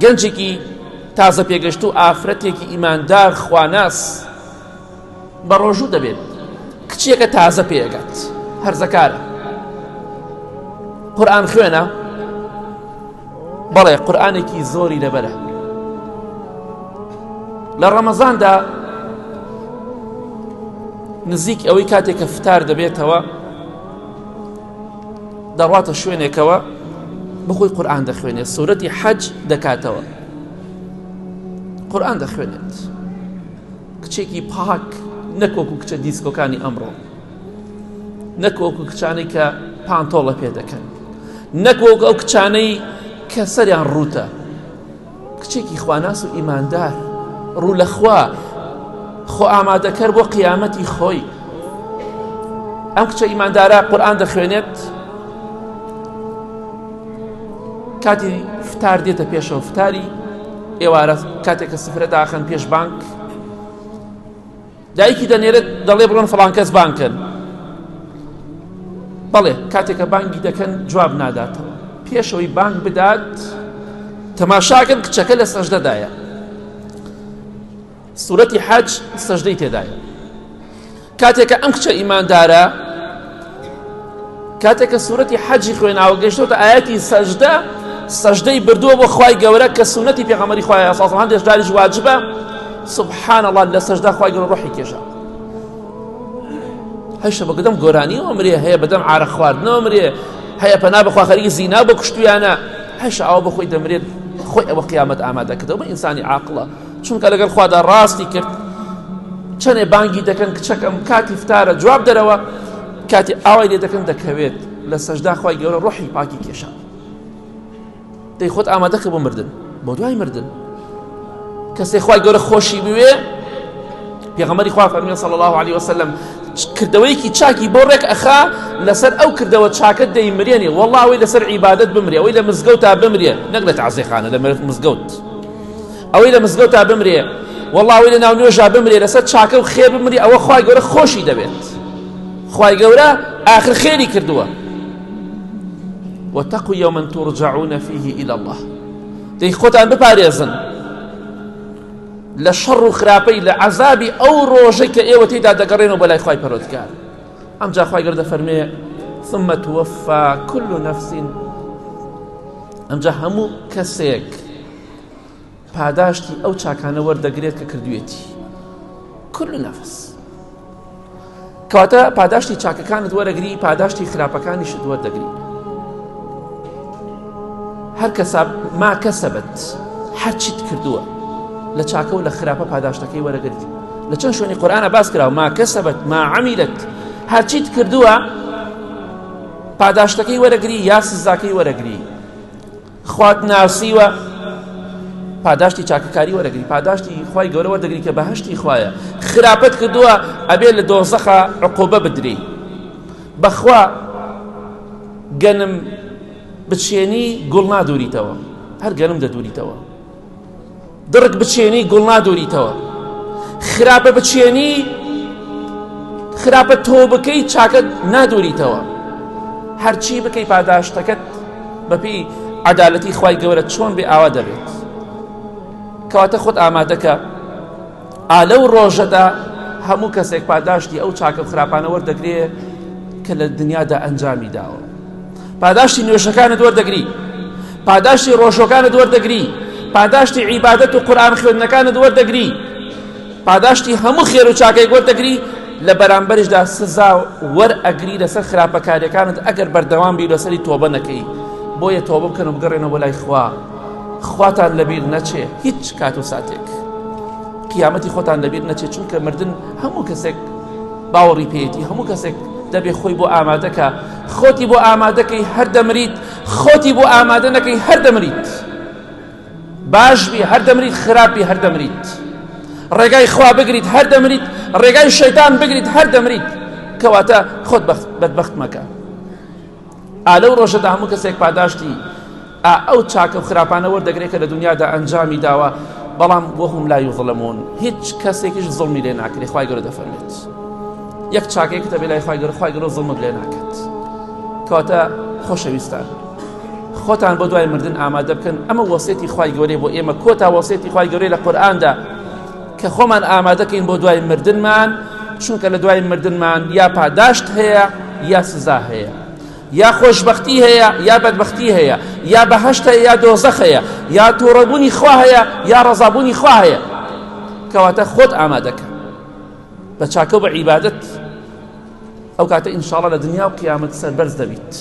گەنجێکی تازە پێگەشت و ئافرەتێکی ئیماندار خواناس بە ڕۆژوو دەبێت. کچێکە تازە پێگات هەرزەکارە، قورئان خوێنە، بەڵێ قورئانێکی زۆری لەبەرە. لە ڕەمەزاندا نزیک ئەوەی کاتێک کە فتار دەبێتەوە دەڕواتە شوێنێکەوە بخۆی قورئان دەخوێنێت، سوورەتی حەج دەکاتەوە، قورئان دەخوێنێت. کچێکی پاک، نەکۆکو کچە دیسکۆکانی ئەمڕۆ، نەکۆکو کچانەی کە پانتۆڵە پێ دەکەن، نەکۆکو ئەو کچانەی کە سەریان ڕوتە. کچێکی خواناس و ئیماندار، ڕوو لە خوا، خۆ ئامادەکەر بۆ قیامەتی خۆی. ئەم کچە ئیماندارە قورئان دەخوێنێت، کاتی فتار دێتە پێشەوە، فتاری ئێوارە کاتێک کە سفرە داخەن پێش بانک، دایکی دەنێرێت دەڵێ بڕۆن فڵان کەس بانکن، بەڵێ کاتێک کە بانگی دەکەن جواب ناداتەوە، پێشەوەی بانگ بدات تەماشاکەن کچەکە لە سەجدەدایە، سوورەتی حەج سەجدەی تێدایە. کاتێک کە ئەم کچە ئیماندارە کاتێک کە سوورەتی حەجی خوێناوە گەیشتۆتە ئایەتی سەجدە، سەجدەی بردووە بۆ خوای گەورە کە سونەتی پێغەمبەری خوای ئاساسڵ هەندێک جاریش واجبە. سبحان الله، لە سەجدە خوای گەورە ڕۆحی کێشا. هەیشە بەگدەم گۆرانیەوە مرێ، هەیە بەدەم عارە خواردنەوە مرێ، هەیە پەنا بەخوا خەریکی زینا بکوشتویانە، هەیشە ئەوە بەخۆی دەمرێت، خۆی ئەوە قیامەت ئامادەکردەوە بە ئینسانی عاقڵە. چونکە لەگەڵ خوادا ڕاستی کرد، چەندێ بانگی دەکەن کچەکەم کاتی فتارە جواب دەرەوە، کاتی ئاوای لێ دەکەن دەکەوێت لە سەجدا خوای گەورە ڕۆحی پاکی کێشا. دەی خۆت ئامادەکە بۆ مردن، بۆ دوای مردن. کەسێک خوای گەورە خۆشی بوێ، پێغەمبەری خوا فەرمووی صلی الله علیه وسلم، کردەوەیەکی چاکی بۆ ڕێک ئەخا لەسەر ئەو کردەوە چاکت دەیمرێنێ، وەڵڵا ئەوەی لەسەر عیبادەت بمرێ، ئەوەی لە مزگەوتا بمرێ، نەک لە تەعزیەخانە، لە مزگەوت، ئەوەی لە مزگەوتا بمرێ، وەڵڵا ئەوەی لە ناو نوێژا بمرێ، لەسەر چاکە و خێر بمرێ، ئەوە خوای گەورە خۆشی دەبێت. خوای گەورە ئاخر خێری کردووە. واتقوا يوما ترجعون فيه إلى الله. دەی خۆتان بپارێزن لە شەڕ و خراپەی، لە عەزابی ئەو ڕۆژەی کە ئێوە تێیدا دەگەڕێنەوە بەلای خوای پەروەردگار. ئەمجا خوای گەورە دەفەرمێ ثم توفى كل نفس، ئەمجا هەموو کەسێک پاداشتی ئەو چاکانە وەردەگرێت کە کردوێتی. كل نفس کەواتە پاداشتی چاکەکانت وەرەگری، پاداشتی خراپەکانیشت وەردەگری. هەر کەسا ما کەسەبەت، هەر چیت کردووە لە چاکە و لە خراپە پاداشتەکەی وەرەگرتی. لە چەند شوێنی قورئانە باس کراوە ما کەسەبەت ما عەمیلەت، هەر چیت کردووە پاداشتەکەی وەرەگری یا سزاکەی وەرەگری. خوات ناسیوە پاداشتی چاکەکاری وەرەگری، پاداشتی خوای گەورە وەردەگری کە بەهەشتی خوایە. خراپەت کردووە ئەبێ لە دۆزەخە عقوبە بدرێ. بەخوا گەنم بچێنی گوڵ نادووریتەوە، هەر گەنم دەدووریتەوە. دڕک بچێنی گوڵ نادووریتەوە. خراپە بچێنی، خراپە تۆ بکەی چاکەت نادووریتەوە. هەرچی بکەی پاداشتەکەت بەپێی عەدالەتی خوای گەورە چۆن بێ ئاوا دەبێت. کەواتە خۆت ئامادەکە ئالە و ڕۆژەدا هەموو کەسێک پاداشتی ئەو چاکە و خراپانە وەردەگرێ کە لە دنیادا ئەنجامی داوە. پاداشتی نوێژەکانت وەردەگری، پاداشتی ڕۆژەکانت وەردەگری، پاداشتی عیبادەت و قورئان خوێندنەکانت وەردەگری، پاداشتی هەموو خێر و چاکەیەک وەردەگری، لە بەرامبەرشدا سزا وەرئەگری لەسەر خراپەکاریەکانت ئەگەر بەردەوام بی لەسەری تۆبە نەکەی. بۆیە تۆبە بکەن و بگەڕێنەوە بۆ لای خوا. خواتان لەبیر نەچێ هیچ کات و ساتێک، قیامەتی خۆتان لەبیر نەچێ، چونکە مردن هەموو کەسێک باوەڕی پێیەتی، هەموو کەسێک دەبێ خۆی بۆ ئامادەکە، خۆتی بۆ ئامادەکەی هەر دەمریت، خۆتی بۆ ئامادە نەکەی هەر دەمریت. باش بی هەر دەمریت، خراپ بی هەر دەمریت. ڕێگای خوا بگریت هەر دەمریت، ڕێگای شەیتان بگریت هەر دەمریت. کەواتە خۆت بەدبەخت مەکە. ئالە و ڕۆژەدا هەموو کەسێک پاداشتی ئەو چاکە و خراپانە وەردەگرێت کە لە دنیادا ئەنجامی داوە، بەڵام وەهم لا یوظلمون، هیچ کەسێکیش زوڵمی لێ ناکرێت. خوای گەورە دەفەرمێت یەک چاکەیەک دەبێت لای خوای گەورە، خوای گەورە زوڵمت لێ ناکات. کەواتە خۆشەویستان، خۆتان بۆ دوای مردن ئامادە بکەن. ئەمە وەسیەتی خوای گەورەی بۆ ئێمە کۆتا وەسیەتی خوای گەورەی لە قورئاندا کە خۆمان ئامادەکەین بۆ دوای مردنمان، چونکە لە دوای مردنمان یا پاداشت هەیە یا سزا هەیە، یا خۆشبەختی هەیە یا بەدبەختی هەیە، یا بەهەشت هەیە یا دۆزەخ هەیە، یا تووڕەبوونی خوا هەیە یا ڕەزابوونی خوا هەیە. کەواتە خۆت ئامادەکە بە چاکە و بە عیبادەت، ئەو کاتە ئینشاءڵڵا لە دنیا و قیامەت سەربەرز دەبیت.